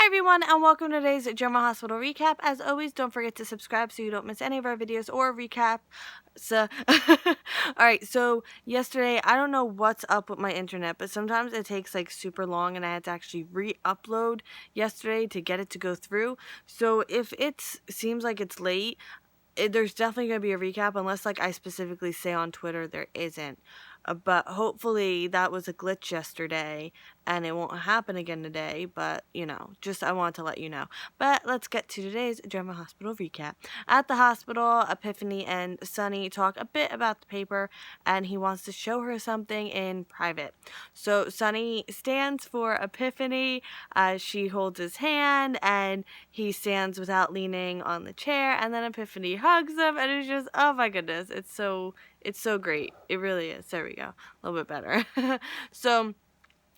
everyone, and welcome to today's General Hospital recap. As always, don't forget to subscribe so you don't miss any of our videos or recap. So, alright, so yesterday, I don't know what's up with my internet, but sometimes it takes like super long and I had to actually re-upload yesterday to get it to go through. So if it seems like it's late, there's definitely going to be a recap unless like I specifically say on Twitter there isn't. But hopefully that was a glitch yesterday and it won't happen again today. But, just I wanted to let you know. But let's get to today's General Hospital recap. At the hospital, Epiphany and Sonny talk a bit about the paper and he wants to show her something in private. So Sonny stands for Epiphany as she holds his hand and he stands without leaning on the chair, and then Epiphany hugs him and it's just, oh my goodness, it's so great. It really is. There we go. A little bit better. So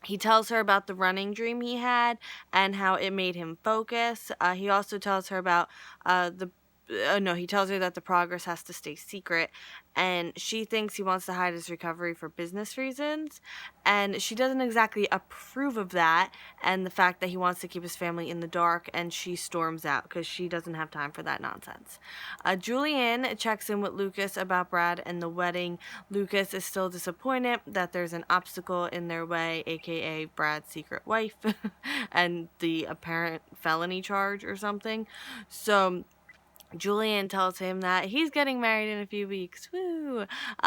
he tells her about the running dream he had and how it made him focus. He also tells her about he tells her that the progress has to stay secret, and she thinks he wants to hide his recovery for business reasons, and she doesn't exactly approve of that and the fact that he wants to keep his family in the dark, and she storms out because she doesn't have time for that nonsense. Julian checks in with Lucas about Brad and the wedding. Lucas is still disappointed that there's an obstacle in their way, aka Brad's secret wife and the apparent felony charge or something. So Julian tells him that he's getting married in a few weeks. Woo!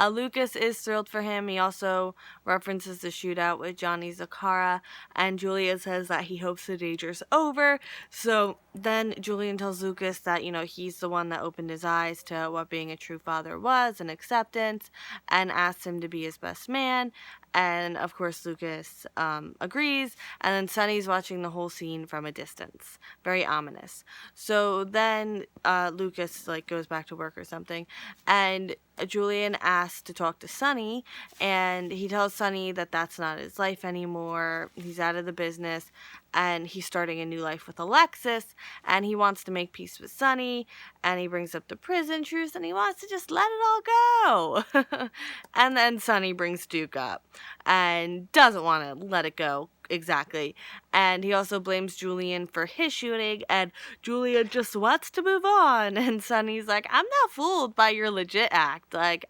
Lucas is thrilled for him. He also references the shootout with Johnny Zacchara, and Julian says that he hopes the danger's over. So then Julian tells Lucas that, he's the one that opened his eyes to what being a true father was and acceptance, and asks him to be his best man. And of course Lucas agrees, and then Sonny's watching the whole scene from a distance. Very ominous. So then Lucas goes back to work or something, and Julian asks to talk to Sonny, and he tells Sonny that that's not his life anymore. He's out of the business, and he's starting a new life with Alexis, and he wants to make peace with Sonny, and he brings up the prison truce, and he wants to just let it all go. And then Sonny brings Duke up, and doesn't want to let it go exactly, and he also blames Julian for his shooting, and Julian just wants to move on, and Sonny's like, I'm not fooled by your legit act. That's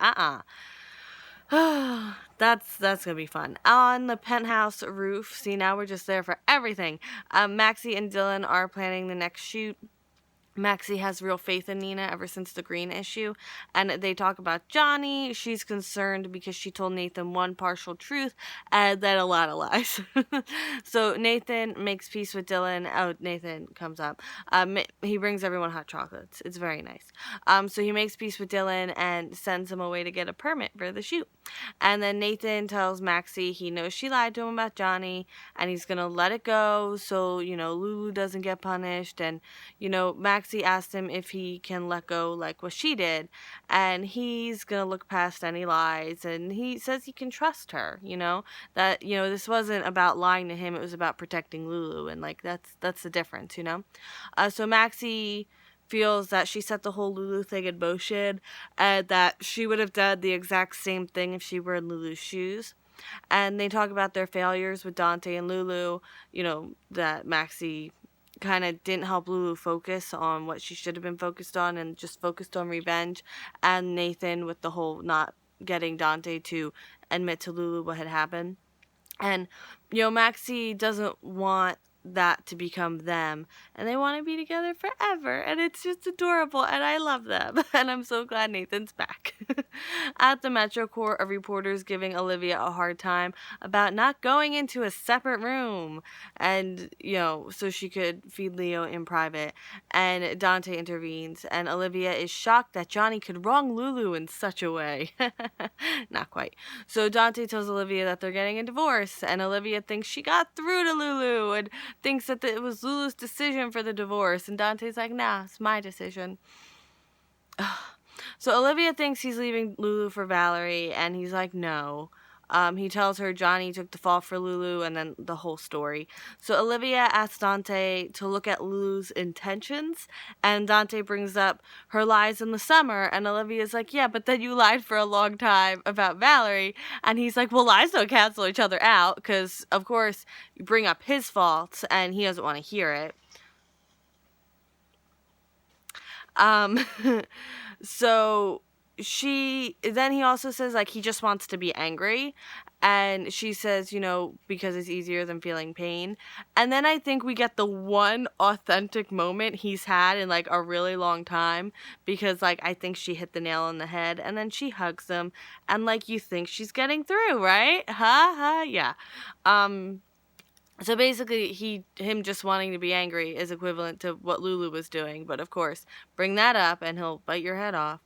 gonna be fun. On the penthouse roof, see, now we're just there for everything. Maxie and Dylan are planning the next shoot. Maxie has real faith in Nina ever since the Green issue, and they talk about Johnny. She's concerned because she told Nathan one partial truth and then a lot of lies. So Nathan makes peace with Dylan. Oh, Nathan comes up. He brings everyone hot chocolates. It's very nice. So he makes peace with Dylan and sends him away to get a permit for the shoot. And then Nathan tells Maxie he knows she lied to him about Johnny, and he's gonna let it go so, Lulu doesn't get punished, and, Maxie asked him if he can let go like what she did, and he's gonna look past any lies, and he says he can trust her, that, this wasn't about lying to him, it was about protecting Lulu, and that's the difference, So Maxie feels that she set the whole Lulu thing in motion, and that she would have done the exact same thing if she were in Lulu's shoes. And they talk about their failures with Dante and Lulu, that Maxie kind of didn't help Lulu focus on what she should have been focused on and just focused on revenge, and Nathan with the whole not getting Dante to admit to Lulu what had happened. And, Maxie doesn't want that to become them, and they want to be together forever, and it's just adorable, and I love them, and I'm so glad Nathan's back. At the Metro Court, a reporter's giving Olivia a hard time about not going into a separate room, and so she could feed Leo in private, and Dante intervenes, and Olivia is shocked that Johnny could wrong Lulu in such a way. Not quite. So Dante tells Olivia that they're getting a divorce, and Olivia thinks she got through to Lulu, and thinks that it was Lulu's decision for the divorce, and Dante's like, nah, it's my decision. So Olivia thinks he's leaving Lulu for Valerie, and he's like, no. He tells her Johnny took the fall for Lulu, and then the whole story. So Olivia asks Dante to look at Lulu's intentions, and Dante brings up her lies in the summer, and Olivia's like, yeah, but then you lied for a long time about Valerie, and he's like, well, lies don't cancel each other out, because, of course, you bring up his faults, and he doesn't want to hear it. So he also says, like, he just wants to be angry, and she says, because it's easier than feeling pain. And then I think we get the one authentic moment he's had in, like, a really long time, because, like, I think she hit the nail on the head, and then she hugs him, and, like, you think she's getting through, right? Yeah. So basically, him just wanting to be angry is equivalent to what Lulu was doing. But of course, bring that up and he'll bite your head off.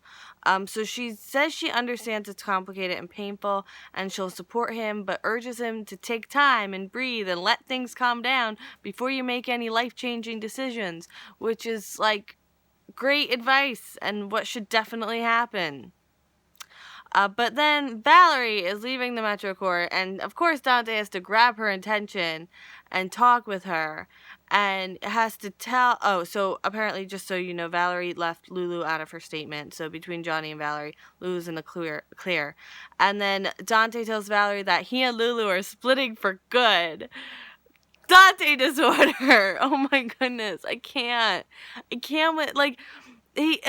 So she says she understands it's complicated and painful, and she'll support him, but urges him to take time and breathe and let things calm down before you make any life-changing decisions, which is, like, great advice and what should definitely happen. But then Valerie is leaving the Metro Court, and of course Dante has to grab her attention and talk with her, and has to tell. Oh, so apparently, just so you know, Valerie left Lulu out of her statement. So between Johnny and Valerie, Lulu's in the clear. And then Dante tells Valerie that he and Lulu are splitting for good. Dante disorder. Oh my goodness, I can't. Like, he.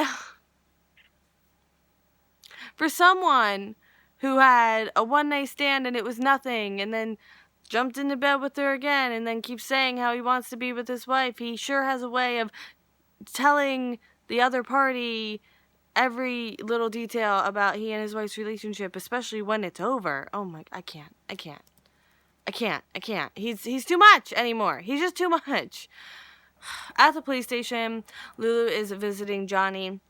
For someone who had a one-night stand and it was nothing, and then jumped into bed with her again, and then keeps saying how he wants to be with his wife, he sure has a way of telling the other party every little detail about he and his wife's relationship, especially when it's over. Oh my, I can't. He's too much anymore. He's just too much. At the police station, Lulu is visiting Johnny.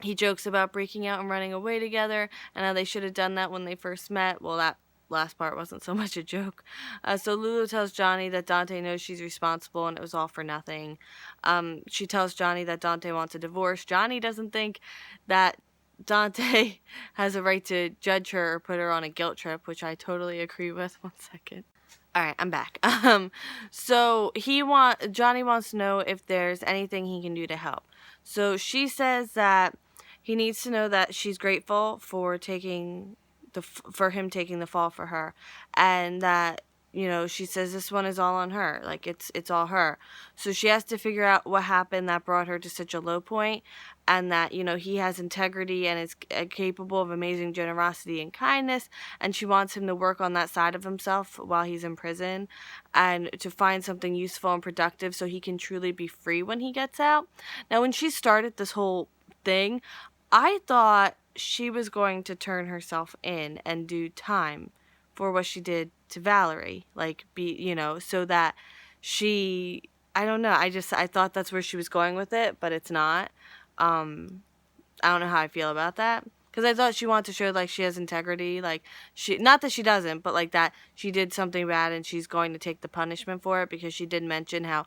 He jokes about breaking out and running away together, and how they should have done that when they first met. Well, that last part wasn't so much a joke. So Lulu tells Johnny that Dante knows she's responsible and it was all for nothing. She tells Johnny that Dante wants a divorce. Johnny doesn't think that Dante has a right to judge her or put her on a guilt trip, which I totally agree with. 1 second. All right, I'm back. So Johnny wants to know if there's anything he can do to help. So she says that he needs to know that she's grateful for him taking the fall for her, and that, she says this one is all on her, like it's all her. So she has to figure out what happened that brought her to such a low point, and that, he has integrity and is capable of amazing generosity and kindness, and she wants him to work on that side of himself while he's in prison, and to find something useful and productive so he can truly be free when he gets out. Now, when she started this whole thing, I thought she was going to turn herself in and do time for what she did to Valerie, so that I don't know, I thought that's where she was going with it, but it's not. I don't know how I feel about that, because I thought she wanted to show, like, she has integrity, like, not that she doesn't, but, like, that she did something bad and she's going to take the punishment for it, because she did mention how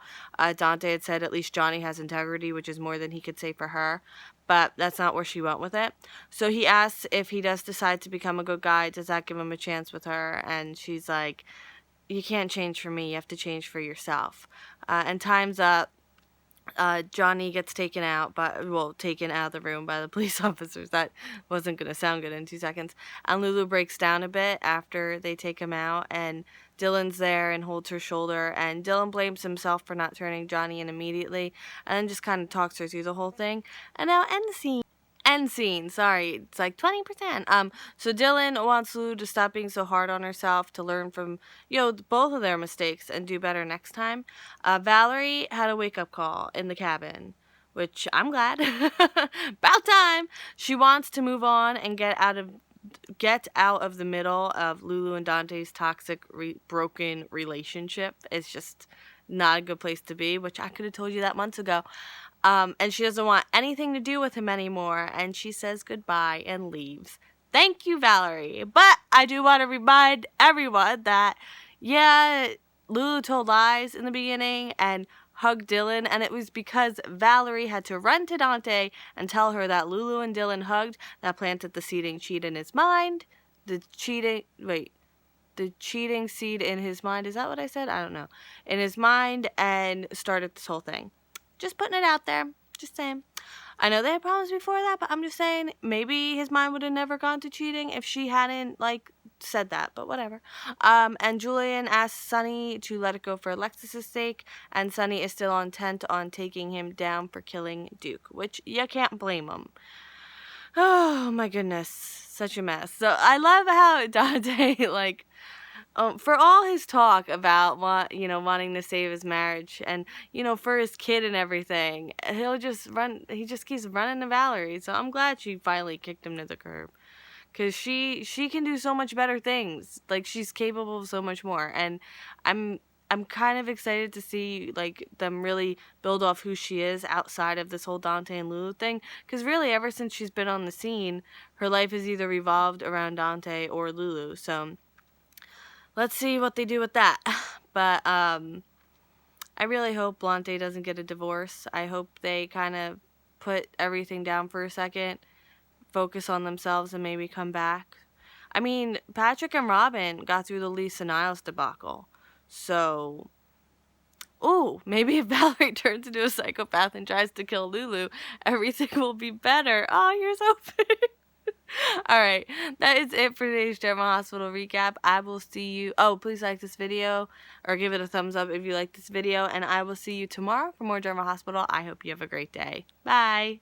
Dante had said at least Johnny has integrity, which is more than he could say for her, but that's not where she went with it. So he asks if he does decide to become a good guy, does that give him a chance with her, and she's like, you can't change for me, you have to change for yourself. And time's up. Johnny gets taken out of the room by the police officers. That wasn't going to sound good in 2 seconds. And Lulu breaks down a bit after they take him out, and Dylan's there and holds her shoulder, and Dylan blames himself for not turning Johnny in immediately, and then just kind of talks her through the whole thing. And now end scene, sorry, it's like 20%. So Dylan wants Lulu to stop being so hard on herself, to learn from, both of their mistakes and do better next time. Valerie had a wake-up call in the cabin, which I'm glad. About time. She wants to move on and get out of the middle of Lulu and Dante's toxic, broken relationship. It's just not a good place to be, which I could have told you that months ago. And she doesn't want anything to do with him anymore, and she says goodbye and leaves. Thank you, Valerie. But I do want to remind everyone that, Lulu told lies in the beginning and hugged Dylan, and it was because Valerie had to run to Dante and tell her that Lulu and Dylan hugged. That planted the seeding cheat in his mind. the cheating seed in his mind. Is that what I said? I don't know. In his mind, and started this whole thing. Just putting it out there. Just saying. I know they had problems before that, but I'm just saying maybe his mind would have never gone to cheating if she hadn't, like, said that, but whatever. And Julian asked Sonny to let it go for Alexis's sake, and Sonny is still intent on taking him down for killing Duke, which you can't blame him. Oh my goodness, such a mess. So I love how Dante, like, for all his talk about wanting to save his marriage and for his kid and everything, he just keeps running to Valerie. So I'm glad she finally kicked him to the curb, because she can do so much better things. Like, she's capable of so much more, and I'm kind of excited to see, like, them really build off who she is outside of this whole Dante and Lulu thing, because really ever since she's been on the scene, her life has either revolved around Dante or Lulu. So let's see what they do with that. But I really hope Blante doesn't get a divorce. I hope they kind of put everything down for a second, focus on themselves, and maybe come back. I mean, Patrick and Robin got through the Lisa Niles debacle. So, ooh, maybe if Valerie turns into a psychopath and tries to kill Lulu, everything will be better. Oh, here's hoping. Alright, that is it for today's General Hospital recap. I will see you. Oh, please like this video, or give it a thumbs up if you like this video, and I will see you tomorrow for more General Hospital. I hope you have a great day. Bye.